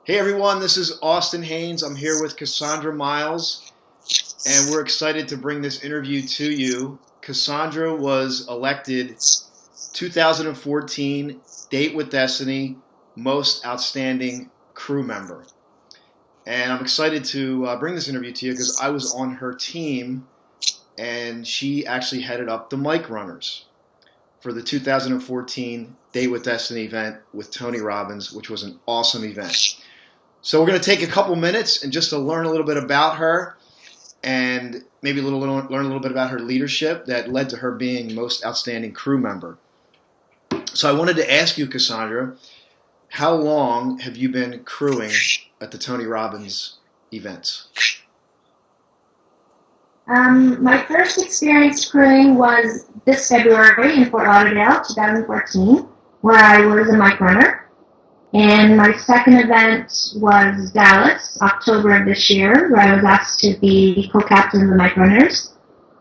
Hey everyone, this is Austin Haynes. I'm here with Cassandra Miles, and we're excited to bring this interview to you. Cassandra was elected 2014 Date with Destiny Most Outstanding Crew Member. And I'm excited to bring this interview to you because I was on her team, and she actually headed up the Mic Runners for the 2014 Date with Destiny event with Tony Robbins, which was an awesome event. So we're going to take a couple minutes and just to learn a little bit about her and maybe learn a little bit about her leadership that led to her being most outstanding crew member. So I wanted to ask you, Cassandra, how long have you been crewing at the Tony Robbins events? My first experience crewing was this February in Fort Lauderdale, 2014, where I was a mic runner. And my second event was Dallas, October of this year, where I was asked to be co-captain of the mic runners.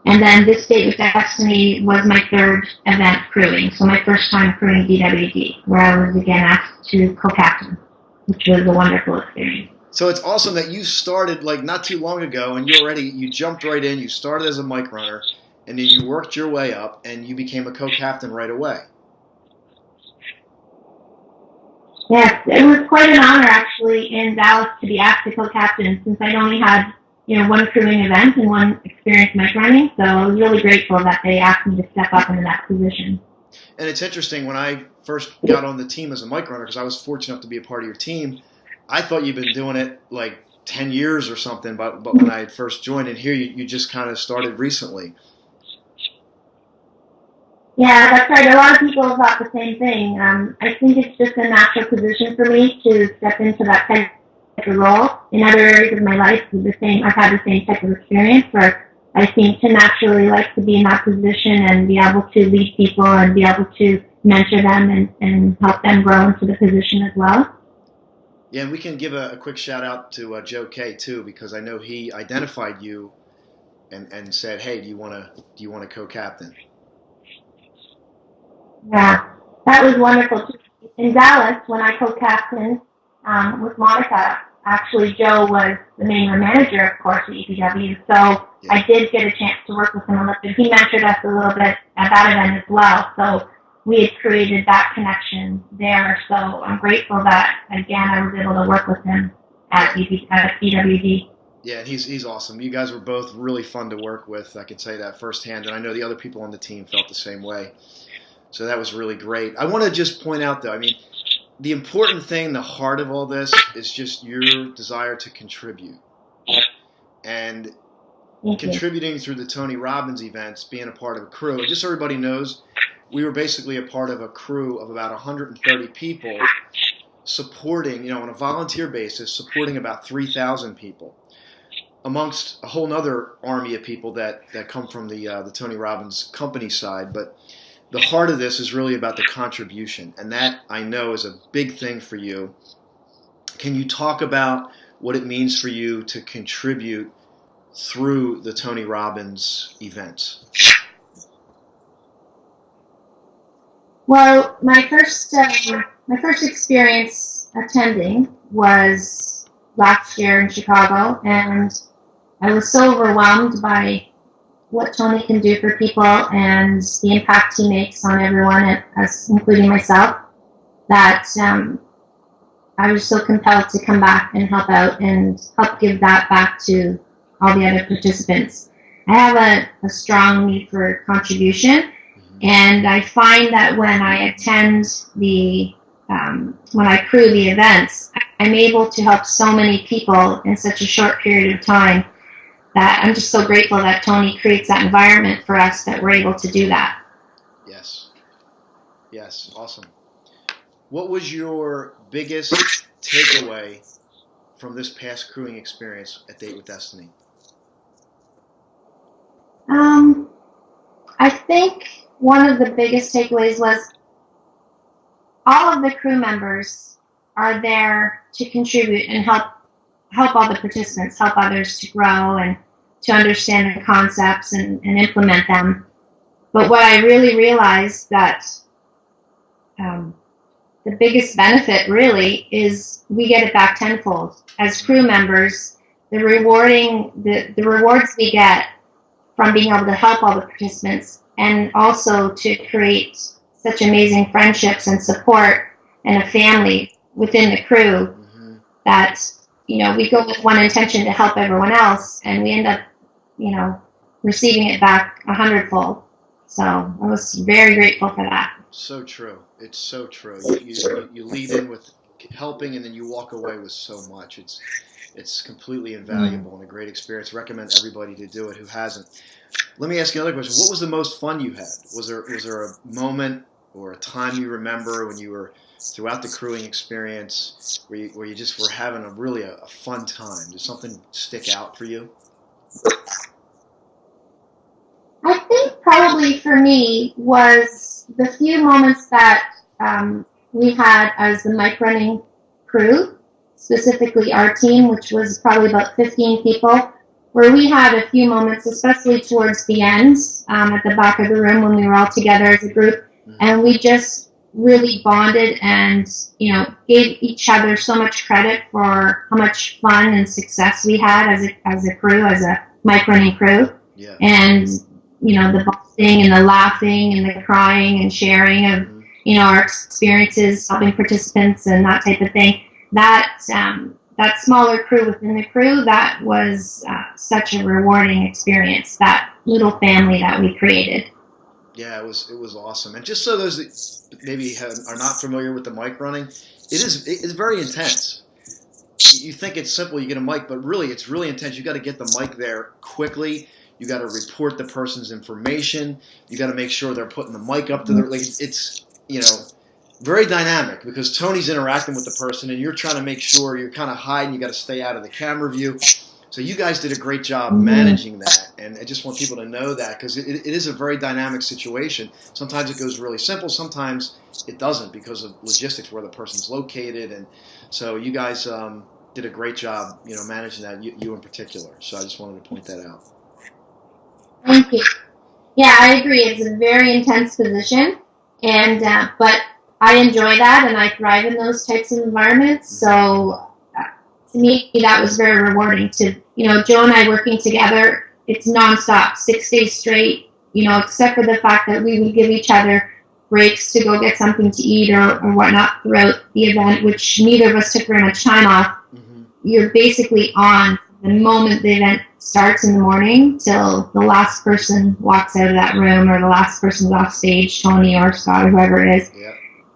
And then this Date with Destiny was my third event crewing, so my first time crewing DWD, where I was again asked to co-captain, which was a wonderful experience. So it's awesome that you started like not too long ago, and you jumped right in. You started as a mic runner, and then you worked your way up, and you became a co-captain right away. Yes, it was quite an honor actually in Dallas to be asked to co-captain, since I'd only had one crewing event and one experience mic running. So I was really grateful that they asked me to step up into that position. And it's interesting, when I first got on the team as a mic runner, because I was fortunate enough to be a part of your team, I thought you'd been doing it like 10 years or something, but when I had first joined, and here you just kind of started recently. Yeah, that's right. A lot of people thought the same thing. I think it's just a natural position for me to step into that type of role. In other areas of my life, I've had the same type of experience where I seem to naturally like to be in that position and be able to lead people and be able to mentor them and help them grow into the position as well. Yeah, and we can give a quick shout out to Joe K too, because I know he identified you and said, "Hey, do you want to co-captain?" Yeah, that was wonderful. In Dallas, when I co-captained with Monica, actually Joe was the main manager, of course, at EPW, so yeah. I did get a chance to work with him a little bit. He mentored us a little bit at that event as well, so we had created that connection there. So I'm grateful that, again, I was able to work with him at BWD. Yeah, and he's awesome. You guys were both really fun to work with. I can say that firsthand, and I know the other people on the team felt the same way. So that was really great. I want to just point out, though, I mean, the important thing, the heart of all this, is just your desire to contribute. And contributing through the Tony Robbins events, being a part of a crew. And just so everybody knows, we were basically a part of a crew of about 130 people supporting, on a volunteer basis, supporting about 3,000 people, amongst a whole other army of people that come from the Tony Robbins company side. But the heart of this is really about the contribution, and that, I know, is a big thing for you. Can you talk about what it means for you to contribute through the Tony Robbins events? Well, my first experience attending was last year in Chicago, and I was so overwhelmed by what Tony can do for people and the impact he makes on everyone, including myself, that I was so compelled to come back and help out and help give that back to all the other participants. I have a strong need for contribution, and I find that when I attend when I crew the events, I'm able to help so many people in such a short period of time that I'm just so grateful that Tony creates that environment for us that we're able to do that. Yes, awesome. What was your biggest takeaway from this past crewing experience at Date with Destiny? I think one of the biggest takeaways was all of the crew members are there to contribute and help all the participants, help others to grow and to understand the concepts and implement them. But what I really realized that the biggest benefit really is we get it back tenfold. As crew members, the rewards we get from being able to help all the participants, and also to create such amazing friendships and support and a family within the crew, that, we go with one intention to help everyone else, and we end up, receiving it back 100-fold. So I was very grateful for that. So true. It's so true. You lead in with helping, and then you walk away with so much. It's completely invaluable and a great experience. Recommend everybody to do it who hasn't. Let me ask you another question. What was the most fun you had? Was there a moment or a time you remember when you were throughout the crewing experience where you just were having a fun time? Did something stick out for you? I think probably for me was the few moments that we had as the mic running crew, specifically our team, which was probably about 15 people, where we had a few moments, especially towards the end, at the back of the room when we were all together as a group, and we just really bonded and, gave each other so much credit for how much fun and success we had as a crew, as a mic running crew. Yeah. And the boxing and the laughing and the crying and sharing of, our experiences, helping participants and that type of thing. That smaller crew within the crew, that was such a rewarding experience, that little family that we created. Yeah, it was awesome. And just so those that maybe are not familiar with the mic running, it's very intense. You think it's simple, you get a mic, but really it's really intense. You got to get the mic there quickly. You got to report the person's information. You got to make sure they're putting the mic up to their, it's very dynamic, because Tony's interacting with the person and you're trying to make sure you're kind of hiding. You got to stay out of the camera view. So you guys did a great job managing that, and I just want people to know that, because it is a very dynamic situation. Sometimes it goes really simple, sometimes it doesn't because of logistics, where the person's located, and so you guys did a great job, managing that. You in particular. So I just wanted to point that out. Thank you. Yeah, I agree. It's a very intense position, and but I enjoy that, and I thrive in those types of environments. So to me, that was very rewarding. To Joe and I working together, it's nonstop, 6 days straight. Except for the fact that we would give each other breaks to go get something to eat or whatnot throughout the event, which neither of us took very much time off. You're basically on the moment the event starts in the morning till the last person walks out of that room, or the last person's off stage, Tony or Scott or whoever it is. Yep.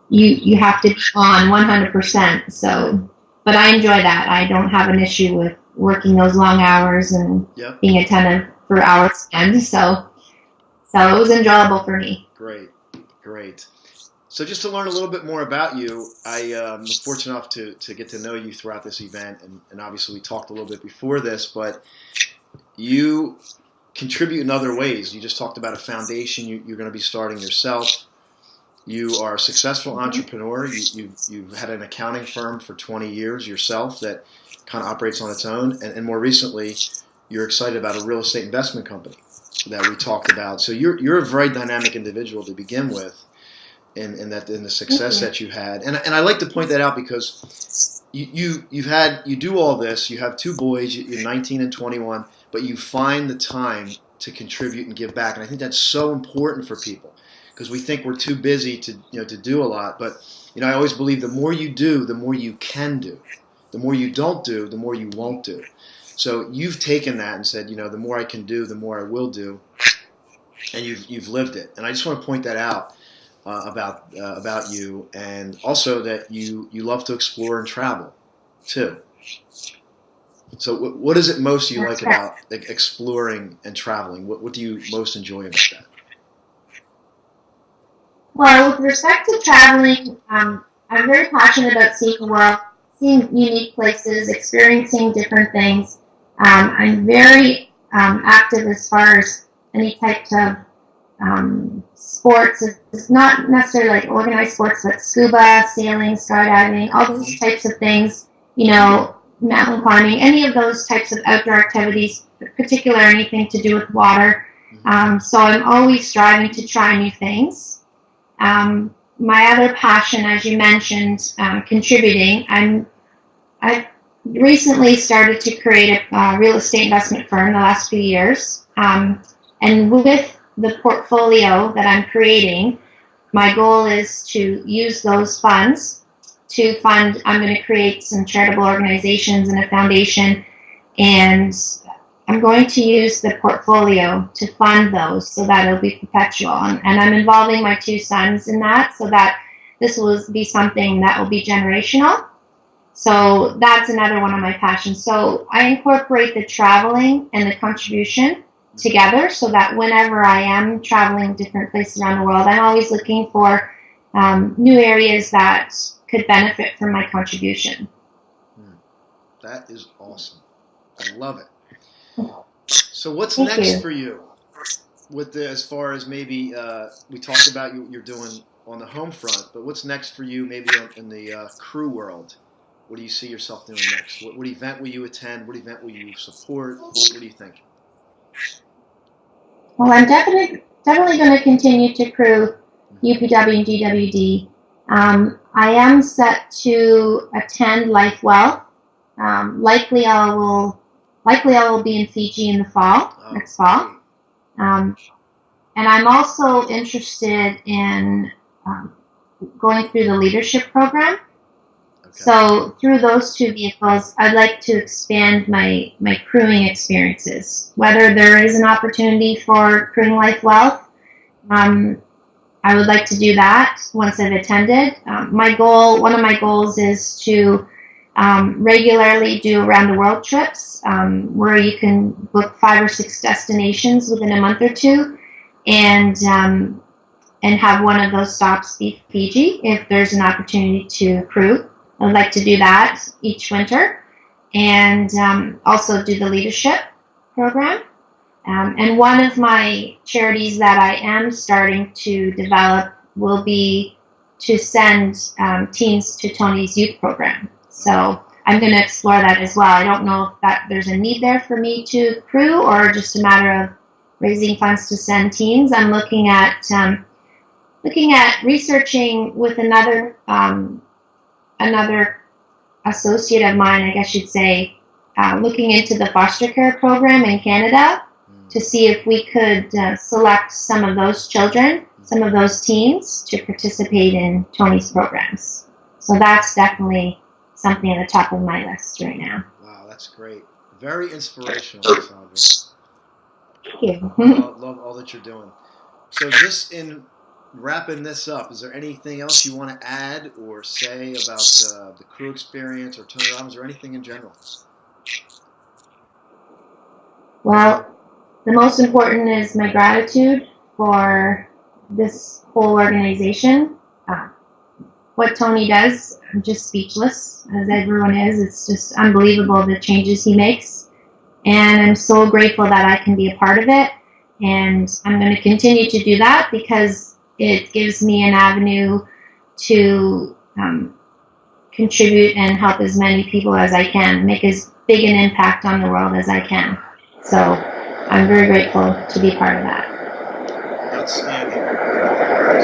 You have to be on 100%. So, but I enjoy that. I don't have an issue with working those long hours and being attentive for hours end. So it was enjoyable for me. Great. So just to learn a little bit more about you, I was fortunate enough to get to know you throughout this event, and obviously we talked a little bit before this, but you contribute in other ways. You just talked about a foundation you're going to be starting yourself. You are a successful entrepreneur. You've had an accounting firm for 20 years yourself that kind of operates on its own, and more recently, you're excited about a real estate investment company that we talked about. So you're a very dynamic individual to begin with. In the success that you had, and I like to point that out, because you do all this. You have two boys. You're 19 and 21, but you find the time to contribute and give back, and I think that's so important for people, because we think we're too busy to do a lot. But I always believe the more you do, the more you can do. The more you don't do, the more you won't do. So you've taken that and said, the more I can do, the more I will do, and you've lived it. And I just want to point that out. About you, and also that you love to explore and travel too. So what is it most you like about exploring and traveling? What do you most enjoy about that? Well, with respect to traveling, I'm very passionate about seeing the world, seeing unique places, experiencing different things. I'm very active as far as any type of sports. It's not necessarily like organized sports, but scuba, sailing, skydiving, all those types of things, mountain climbing, any of those types of outdoor activities, particular anything to do with water. So I'm always striving to try new things. my other passion, as you mentioned, contributing, I've recently started to create a real estate investment firm the last few years. And with the portfolio that I'm creating, my goal is to use those funds to fund, I'm going to create some charitable organizations and a foundation, and I'm going to use the portfolio to fund those so that it'll be perpetual. And I'm involving my two sons in that so that this will be something that will be generational. So that's another one of my passions. So I incorporate the traveling and the contribution together so that whenever I am traveling different places around the world, I'm always looking for new areas that could benefit from my contribution. That is awesome. I love it. So what's next for you? With the, as far as maybe we talked about you're doing on the home front, but what's next for you maybe in the crew world? What do you see yourself doing next? What event will you attend? What event will you support? What do you think? Well, I'm definitely going to continue to crew UPW and GWD. I am set to attend Life Wealth. Likely I will be in Fiji in the fall, next fall. And I'm also interested in going through the leadership program. Okay. So through those two vehicles, I'd like to expand my crewing experiences. Whether there is an opportunity for crewing Life Wealth, I would like to do that once I've attended. One of my goals is to regularly do around the world trips where you can book 5 or 6 destinations within a month or two, and have one of those stops be Fiji if there's an opportunity to crew. I'd like to do that each winter, and also do the leadership program. And one of my charities that I am starting to develop will be to send teens to Tony's youth program. So I'm going to explore that as well. I don't know if there's a need there for me to crew or just a matter of raising funds to send teens. I'm looking at researching with another associate of mine, I guess you'd say, looking into the foster care program in Canada to see if we could select some of those children, some of those teens to participate in Tony's programs. So that's definitely something at the top of my list right now. Wow, that's great. Very inspirational, Cassandra. Thank you. Love all that you're doing. So just in wrapping this up, is there anything else you want to add or say about the crew experience or Tony Robbins or anything in general? Well, the most important is my gratitude for this whole organization. What Tony does, I'm just speechless, as everyone is. It's just unbelievable the changes he makes. And I'm so grateful that I can be a part of it. And I'm going to continue to do that because it gives me an avenue to contribute and help as many people as I can, make as big an impact on the world as I can. So I'm very grateful to be part of that. Outstanding.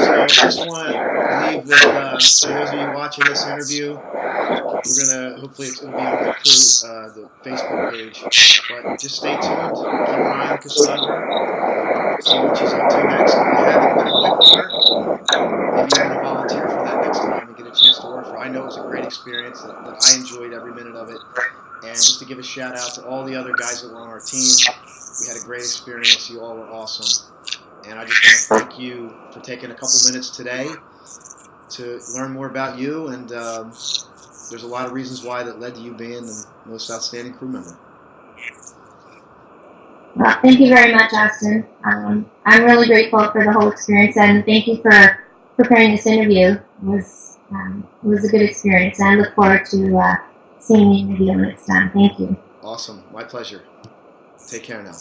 So I just want to leave with, for those of you watching this interview, we're going to, hopefully it'll be on the crew, the Facebook page, but just stay tuned, keep an eye on Cassandra, see what she's up to next. If you haven't been a whitewater, maybe you want to volunteer for that next time and get a chance to work for her. I know it was a great experience, that I enjoyed every minute of it, and just to give a shout out to all the other guys that were on our team, we had a great experience, you all were awesome. And I just want to thank you for taking a couple minutes today to learn more about you. And there's a lot of reasons why that led to you being the most outstanding crew member. Well, thank you very much, Austin. I'm really grateful for the whole experience, and thank you for preparing this interview. It was a good experience, and I look forward to seeing the interview when it's done. Thank you. Awesome. My pleasure. Take care now.